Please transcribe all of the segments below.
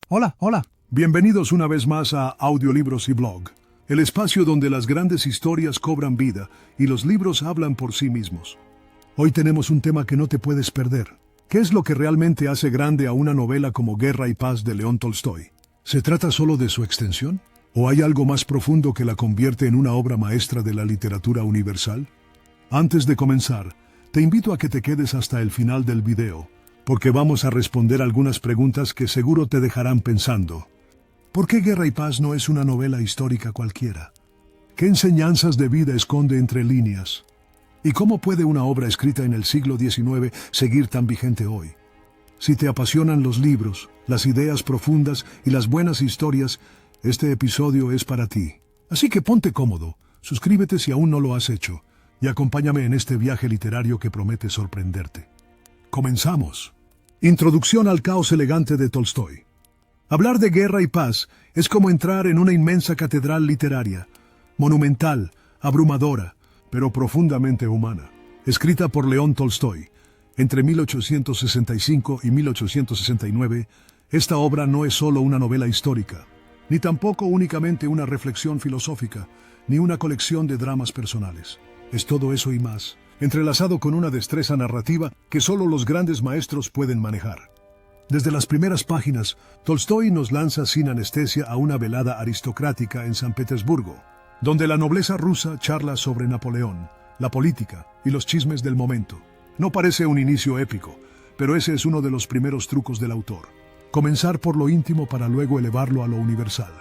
Hola, hola. Bienvenidos una vez más a Audiolibros y Blog, el espacio donde las grandes historias cobran vida y los libros hablan por sí mismos. Hoy tenemos un tema que no te puedes perder. ¿Qué es lo que realmente hace grande a una novela como Guerra y Paz de León Tolstoy? ¿Se trata solo de su extensión? ¿O hay algo más profundo que la convierte en una obra maestra de la literatura universal? Antes de comenzar, te invito a que te quedes hasta el final del video, porque vamos a responder algunas preguntas que seguro te dejarán pensando. ¿Por qué Guerra y Paz no es una novela histórica cualquiera? ¿Qué enseñanzas de vida esconde entre líneas? ¿Y cómo puede una obra escrita en el siglo XIX seguir tan vigente hoy? Si te apasionan los libros, las ideas profundas y las buenas historias, este episodio es para ti. Así que ponte cómodo, suscríbete si aún no lo has hecho, y acompáñame en este viaje literario que promete sorprenderte. Comenzamos. Introducción al caos elegante de Tolstoy. Hablar de Guerra y Paz es como entrar en una inmensa catedral literaria, monumental, abrumadora, pero profundamente humana. Escrita por León Tolstoy, entre 1865 y 1869, esta obra no es solo una novela histórica, ni tampoco únicamente una reflexión filosófica, ni una colección de dramas personales. Es todo eso y más, entrelazado con una destreza narrativa que solo los grandes maestros pueden manejar. Desde las primeras páginas, Tolstoy nos lanza sin anestesia a una velada aristocrática en San Petersburgo, donde la nobleza rusa charla sobre Napoleón, la política y los chismes del momento. No parece un inicio épico, pero ese es uno de los primeros trucos del autor. Comenzar por lo íntimo para luego elevarlo a lo universal.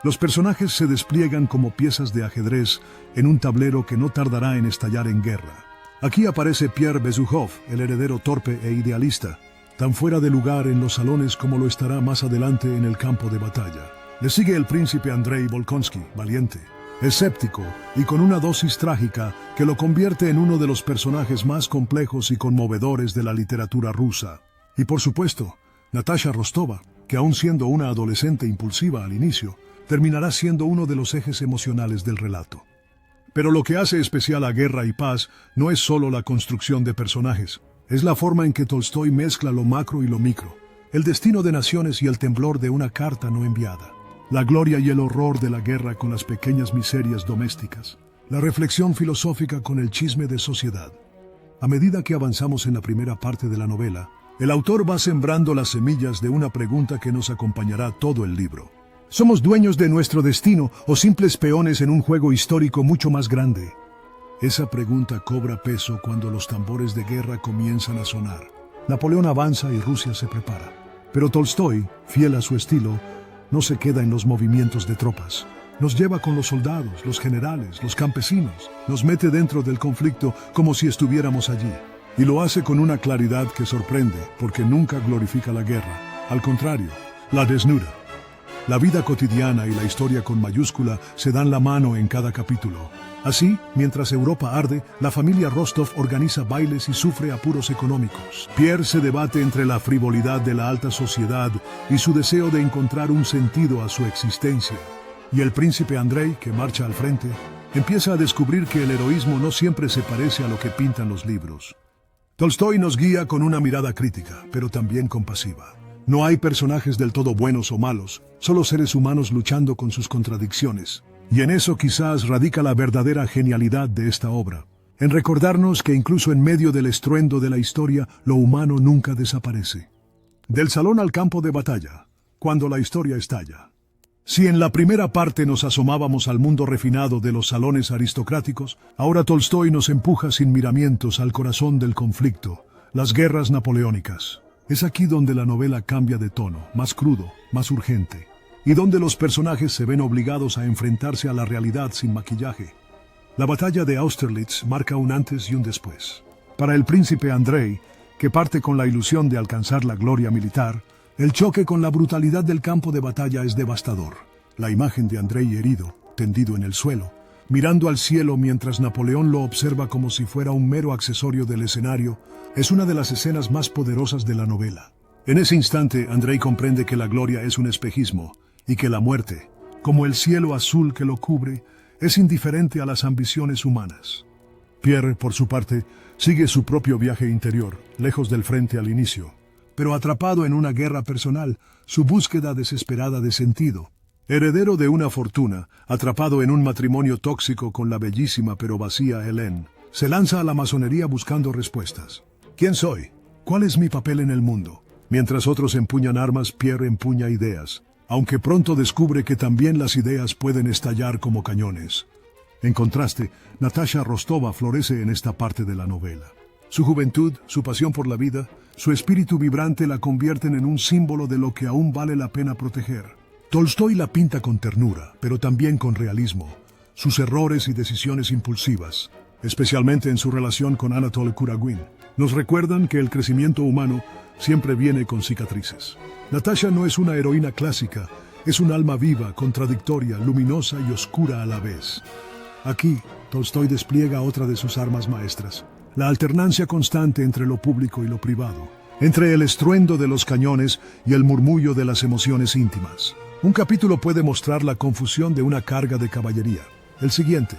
Los personajes se despliegan como piezas de ajedrez en un tablero que no tardará en estallar en guerra. Aquí aparece Pierre Besukhov, el heredero torpe e idealista, tan fuera de lugar en los salones como lo estará más adelante en el campo de batalla. Le sigue el príncipe Andrei Bolkonsky, valiente, escéptico y con una dosis trágica que lo convierte en uno de los personajes más complejos y conmovedores de la literatura rusa. Y por supuesto, Natasha Rostova, que aun siendo una adolescente impulsiva al inicio, terminará siendo uno de los ejes emocionales del relato. Pero lo que hace especial a Guerra y Paz no es solo la construcción de personajes. Es la forma en que Tolstoy mezcla lo macro y lo micro, el destino de naciones y el temblor de una carta no enviada, la gloria y el horror de la guerra con las pequeñas miserias domésticas, la reflexión filosófica con el chisme de sociedad. A medida que avanzamos en la primera parte de la novela, el autor va sembrando las semillas de una pregunta que nos acompañará todo el libro. ¿Somos dueños de nuestro destino o simples peones en un juego histórico mucho más grande? Esa pregunta cobra peso cuando los tambores de guerra comienzan a sonar. Napoleón avanza y Rusia se prepara. Pero Tolstoy, fiel a su estilo, no se queda en los movimientos de tropas. Nos lleva con los soldados, los generales, los campesinos. Nos mete dentro del conflicto como si estuviéramos allí. Y lo hace con una claridad que sorprende, porque nunca glorifica la guerra. Al contrario, la desnuda. La vida cotidiana y la historia con mayúscula se dan la mano en cada capítulo. Así, mientras Europa arde, la familia Rostov organiza bailes y sufre apuros económicos. Pierre se debate entre la frivolidad de la alta sociedad y su deseo de encontrar un sentido a su existencia. Y el príncipe Andrei, que marcha al frente, empieza a descubrir que el heroísmo no siempre se parece a lo que pintan los libros. Tolstoy nos guía con una mirada crítica, pero también compasiva. No hay personajes del todo buenos o malos, solo seres humanos luchando con sus contradicciones. Y en eso quizás radica la verdadera genialidad de esta obra, en recordarnos que incluso en medio del estruendo de la historia, lo humano nunca desaparece. Del salón al campo de batalla, cuando la historia estalla. Si en la primera parte nos asomábamos al mundo refinado de los salones aristocráticos, ahora Tolstoy nos empuja sin miramientos al corazón del conflicto, las guerras napoleónicas. Es aquí donde la novela cambia de tono, más crudo, más urgente, y donde los personajes se ven obligados a enfrentarse a la realidad sin maquillaje. La batalla de Austerlitz marca un antes y un después. Para el príncipe Andrei, que parte con la ilusión de alcanzar la gloria militar, el choque con la brutalidad del campo de batalla es devastador. La imagen de Andrei herido, tendido en el suelo, mirando al cielo mientras Napoleón lo observa como si fuera un mero accesorio del escenario, es una de las escenas más poderosas de la novela. En ese instante, Andrei comprende que la gloria es un espejismo, y que la muerte, como el cielo azul que lo cubre, es indiferente a las ambiciones humanas. Pierre, por su parte, sigue su propio viaje interior, lejos del frente al inicio. pero atrapado en una guerra personal, su búsqueda desesperada de sentido. Heredero de una fortuna, atrapado en un matrimonio tóxico con la bellísima pero vacía Hélène, se lanza a la masonería buscando respuestas. ¿Quién soy? ¿Cuál es mi papel en el mundo? Mientras otros empuñan armas, Pierre empuña ideas, aunque pronto descubre que también las ideas pueden estallar como cañones. En contraste, Natasha Rostova florece en esta parte de la novela. Su juventud, su pasión por la vida, su espíritu vibrante la convierten en un símbolo de lo que aún vale la pena proteger. Tolstói la pinta con ternura, pero también con realismo. Sus errores y decisiones impulsivas, especialmente en su relación con Anatole Kuragin, nos recuerdan que el crecimiento humano siempre viene con cicatrices. Natasha no es una heroína clásica, es un alma viva, contradictoria, luminosa y oscura a la vez. Aquí, Tolstói despliega otra de sus armas maestras, la alternancia constante entre lo público y lo privado, entre el estruendo de los cañones y el murmullo de las emociones íntimas. Un capítulo puede mostrar la confusión de una carga de caballería. El siguiente,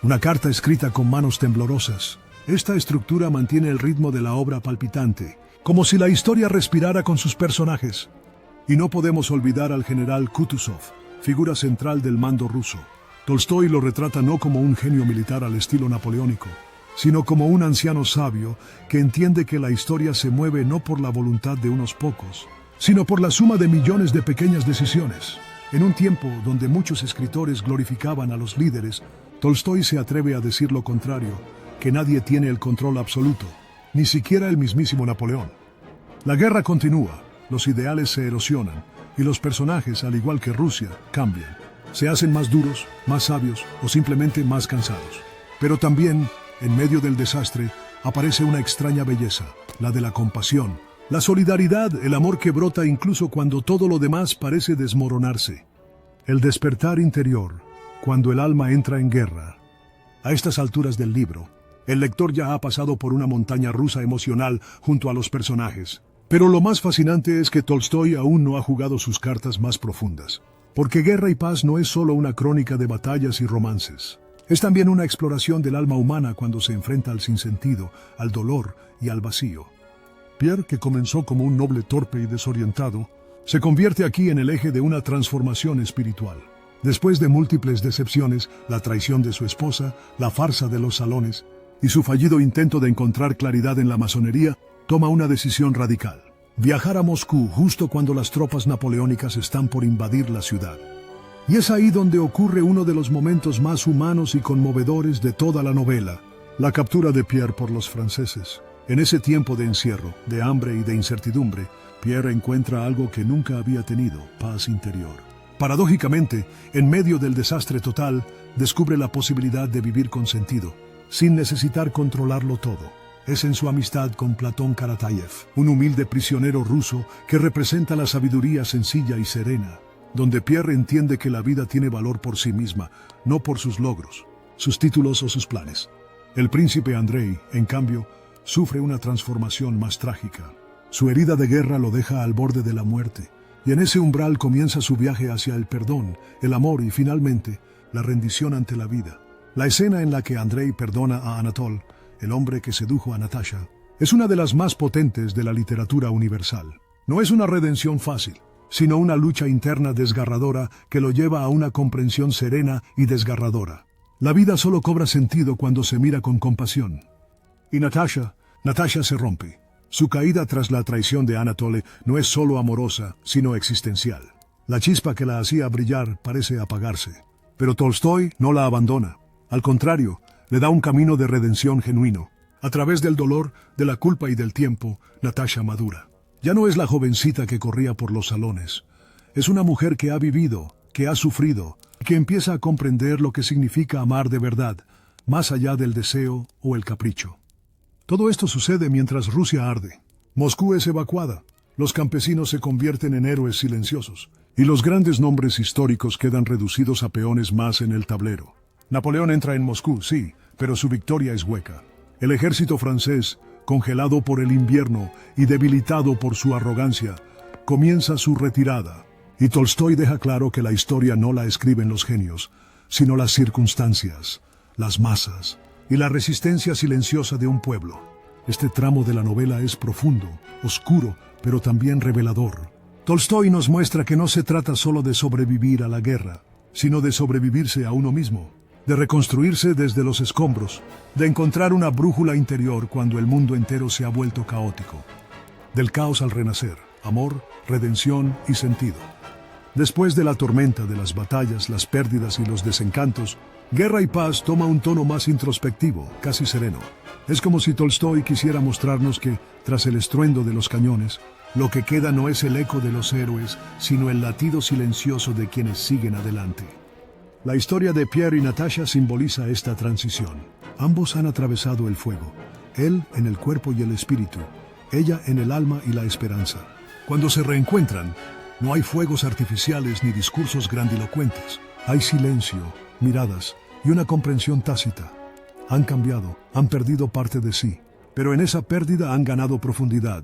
una carta escrita con manos temblorosas. Esta estructura mantiene el ritmo de la obra palpitante, como si la historia respirara con sus personajes. Y no podemos olvidar al general Kutuzov, figura central del mando ruso. Tolstói lo retrata no como un genio militar al estilo napoleónico, sino como un anciano sabio que entiende que la historia se mueve no por la voluntad de unos pocos, sino por la suma de millones de pequeñas decisiones. En un tiempo donde muchos escritores glorificaban a los líderes, Tolstói se atreve a decir lo contrario, que nadie tiene el control absoluto, ni siquiera el mismísimo Napoleón. La guerra continúa, los ideales se erosionan, y los personajes, al igual que Rusia, cambian. Se hacen más duros, más sabios o simplemente más cansados. Pero también, en medio del desastre, aparece una extraña belleza, la de la compasión, la solidaridad, el amor que brota incluso cuando todo lo demás parece desmoronarse. El despertar interior, cuando el alma entra en guerra. A estas alturas del libro, el lector ya ha pasado por una montaña rusa emocional junto a los personajes. Pero lo más fascinante es que Tolstói aún no ha jugado sus cartas más profundas. Porque Guerra y Paz no es solo una crónica de batallas y romances. Es también una exploración del alma humana cuando se enfrenta al sinsentido, al dolor y al vacío. Pierre, que comenzó como un noble torpe y desorientado, se convierte aquí en el eje de una transformación espiritual. Después de múltiples decepciones, la traición de su esposa, la farsa de los salones y su fallido intento de encontrar claridad en la masonería, toma una decisión radical: viajar a Moscú justo cuando las tropas napoleónicas están por invadir la ciudad. Y es ahí donde ocurre uno de los momentos más humanos y conmovedores de toda la novela: la captura de Pierre por los franceses. En ese tiempo de encierro, de hambre y de incertidumbre, Pierre encuentra algo que nunca había tenido: paz interior. Paradójicamente, en medio del desastre total, descubre la posibilidad de vivir con sentido, sin necesitar controlarlo todo. Es en su amistad con Platón Karatayev, un humilde prisionero ruso que representa la sabiduría sencilla y serena, donde Pierre entiende que la vida tiene valor por sí misma, no por sus logros, sus títulos o sus planes. El príncipe Andrei, en cambio, sufre una transformación más trágica. Su herida de guerra lo deja al borde de la muerte, y en ese umbral comienza su viaje hacia el perdón, el amor y, finalmente, la rendición ante la vida. La escena en la que Andrei perdona a Anatole, el hombre que sedujo a Natasha, es una de las más potentes de la literatura universal. No es una redención fácil, sino una lucha interna desgarradora que lo lleva a una comprensión serena y desgarradora. La vida solo cobra sentido cuando se mira con compasión. Y Natasha se rompe. Su caída tras la traición de Anatole no es solo amorosa, sino existencial. La chispa que la hacía brillar parece apagarse. Pero Tolstói no la abandona. Al contrario, le da un camino de redención genuino. A través del dolor, de la culpa y del tiempo, Natasha madura. Ya no es la jovencita que corría por los salones. Es una mujer que ha vivido, que ha sufrido, que empieza a comprender lo que significa amar de verdad, más allá del deseo o el capricho. Todo esto sucede mientras Rusia arde. Moscú es evacuada, los campesinos se convierten en héroes silenciosos, y los grandes nombres históricos quedan reducidos a peones más en el tablero. Napoleón entra en Moscú, sí, pero su victoria es hueca. El ejército francés, congelado por el invierno y debilitado por su arrogancia, comienza su retirada. Y Tolstói deja claro que la historia no la escriben los genios, sino las circunstancias, las masas y la resistencia silenciosa de un pueblo. Este tramo de la novela es profundo, oscuro, pero también revelador. Tolstói nos muestra que no se trata solo de sobrevivir a la guerra, sino de sobrevivirse a uno mismo, de reconstruirse desde los escombros, de encontrar una brújula interior cuando el mundo entero se ha vuelto caótico. Del caos al renacer, amor, redención y sentido. Después de la tormenta de las batallas, las pérdidas y los desencantos, Guerra y Paz toma un tono más introspectivo, casi sereno. Es como si Tolstói quisiera mostrarnos que, tras el estruendo de los cañones, lo que queda no es el eco de los héroes, sino el latido silencioso de quienes siguen adelante. La historia de Pierre y Natasha simboliza esta transición. Ambos han atravesado el fuego, él en el cuerpo y el espíritu, ella en el alma y la esperanza. Cuando se reencuentran, no hay fuegos artificiales ni discursos grandilocuentes. Hay silencio, miradas y una comprensión tácita. Han cambiado, han perdido parte de sí, pero en esa pérdida han ganado profundidad.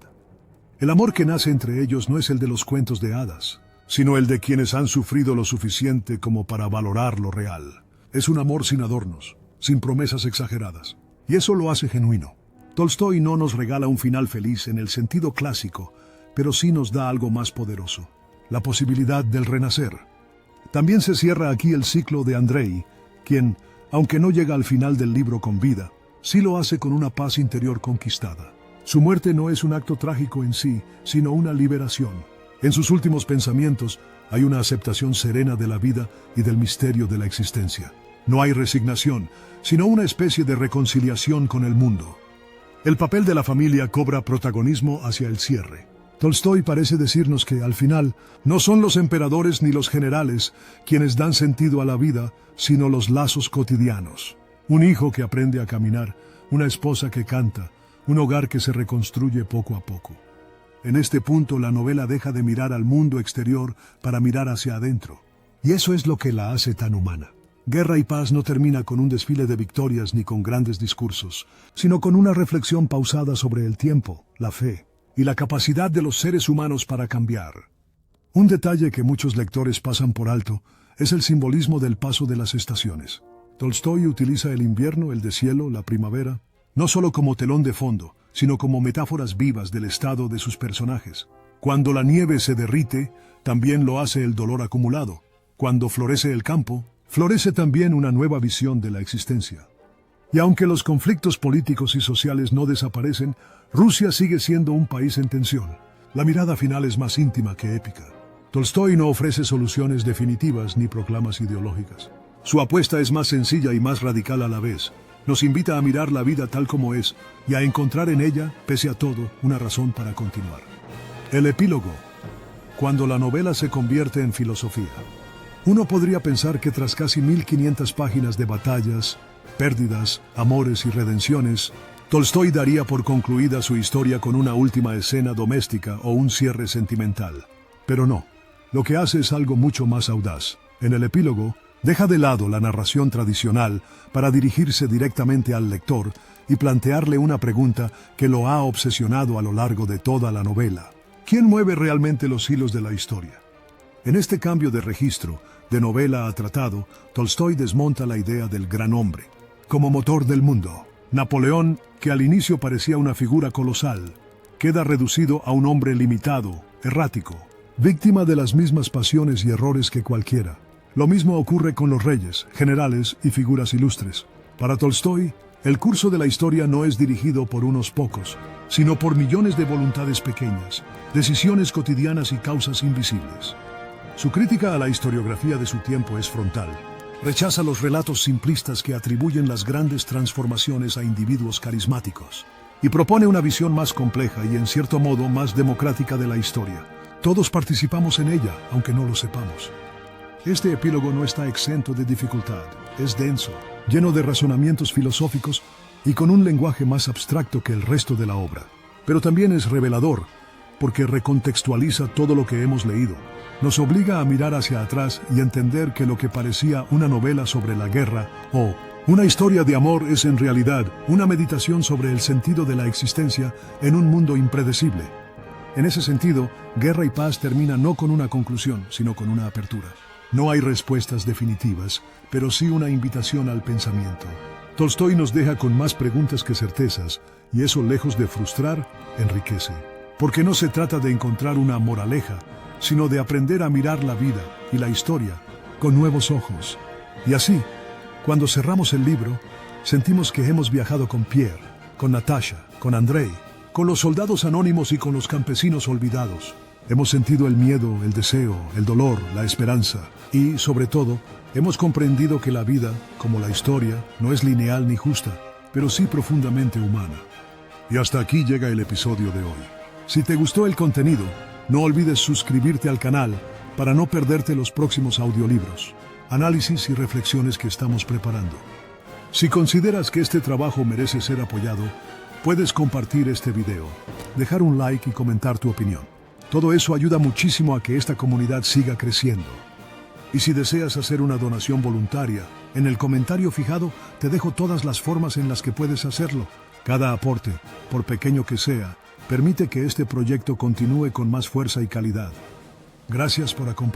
El amor que nace entre ellos no es el de los cuentos de hadas, sino el de quienes han sufrido lo suficiente como para valorar lo real. Es un amor sin adornos, sin promesas exageradas, y eso lo hace genuino. Tolstói no nos regala un final feliz en el sentido clásico, pero sí nos da algo más poderoso, la posibilidad del renacer. También se cierra aquí el ciclo de Andrei, quien, aunque no llega al final del libro con vida, sí lo hace con una paz interior conquistada. Su muerte no es un acto trágico en sí, sino una liberación. En sus últimos pensamientos hay una aceptación serena de la vida y del misterio de la existencia. No hay resignación, sino una especie de reconciliación con el mundo. El papel de la familia cobra protagonismo hacia el cierre. Tolstói parece decirnos que, al final, no son los emperadores ni los generales quienes dan sentido a la vida, sino los lazos cotidianos. Un hijo que aprende a caminar, una esposa que canta, un hogar que se reconstruye poco a poco. En este punto la novela deja de mirar al mundo exterior para mirar hacia adentro. Y eso es lo que la hace tan humana. Guerra y Paz no termina con un desfile de victorias ni con grandes discursos, sino con una reflexión pausada sobre el tiempo, la fe y la capacidad de los seres humanos para cambiar. Un detalle que muchos lectores pasan por alto es el simbolismo del paso de las estaciones. Tolstói utiliza el invierno, el deshielo, la primavera, no solo como telón de fondo, sino como metáforas vivas del estado de sus personajes. Cuando la nieve se derrite, también lo hace el dolor acumulado. Cuando florece el campo, florece también una nueva visión de la existencia. Y aunque los conflictos políticos y sociales no desaparecen, Rusia sigue siendo un país en tensión. La mirada final es más íntima que épica. Tolstói no ofrece soluciones definitivas ni proclamas ideológicas. Su apuesta es más sencilla y más radical a la vez. Nos invita a mirar la vida tal como es y a encontrar en ella, pese a todo, una razón para continuar. El epílogo. Cuando la novela se convierte en filosofía. Uno podría pensar que tras casi 1500 páginas de batallas, pérdidas, amores y redenciones, Tolstói daría por concluida su historia con una última escena doméstica o un cierre sentimental. Pero no. Lo que hace es algo mucho más audaz. En el epílogo, deja de lado la narración tradicional para dirigirse directamente al lector y plantearle una pregunta que lo ha obsesionado a lo largo de toda la novela. ¿Quién mueve realmente los hilos de la historia? En este cambio de registro, de novela a tratado, Tolstói desmonta la idea del gran hombre, como motor del mundo. Napoleón, que al inicio parecía una figura colosal, queda reducido a un hombre limitado, errático, víctima de las mismas pasiones y errores que cualquiera. Lo mismo ocurre con los reyes, generales y figuras ilustres. Para Tolstói, el curso de la historia no es dirigido por unos pocos, sino por millones de voluntades pequeñas, decisiones cotidianas y causas invisibles. Su crítica a la historiografía de su tiempo es frontal. Rechaza los relatos simplistas que atribuyen las grandes transformaciones a individuos carismáticos, y propone una visión más compleja y en cierto modo más democrática de la historia. Todos participamos en ella, aunque no lo sepamos. Este epílogo no está exento de dificultad, es denso, lleno de razonamientos filosóficos y con un lenguaje más abstracto que el resto de la obra. Pero también es revelador, porque recontextualiza todo lo que hemos leído. Nos obliga a mirar hacia atrás y entender que lo que parecía una novela sobre la guerra o una historia de amor es en realidad una meditación sobre el sentido de la existencia en un mundo impredecible. En ese sentido, Guerra y Paz termina no con una conclusión, sino con una apertura. No hay respuestas definitivas, pero sí una invitación al pensamiento. Tolstói nos deja con más preguntas que certezas, y eso, lejos de frustrar, enriquece. Porque no se trata de encontrar una moraleja, sino de aprender a mirar la vida y la historia con nuevos ojos. Y así, cuando cerramos el libro, sentimos que hemos viajado con Pierre, con Natasha, con Andrei, con los soldados anónimos y con los campesinos olvidados. Hemos sentido el miedo, el deseo, el dolor, la esperanza y, sobre todo, hemos comprendido que la vida, como la historia, no es lineal ni justa, pero sí profundamente humana. Y hasta aquí llega el episodio de hoy. Si te gustó el contenido, no olvides suscribirte al canal para no perderte los próximos audiolibros, análisis y reflexiones que estamos preparando. Si consideras que este trabajo merece ser apoyado, puedes compartir este video, dejar un like y comentar tu opinión. Todo eso ayuda muchísimo a que esta comunidad siga creciendo. Y si deseas hacer una donación voluntaria, en el comentario fijado te dejo todas las formas en las que puedes hacerlo. Cada aporte, por pequeño que sea, permite que este proyecto continúe con más fuerza y calidad. Gracias por acompañarnos.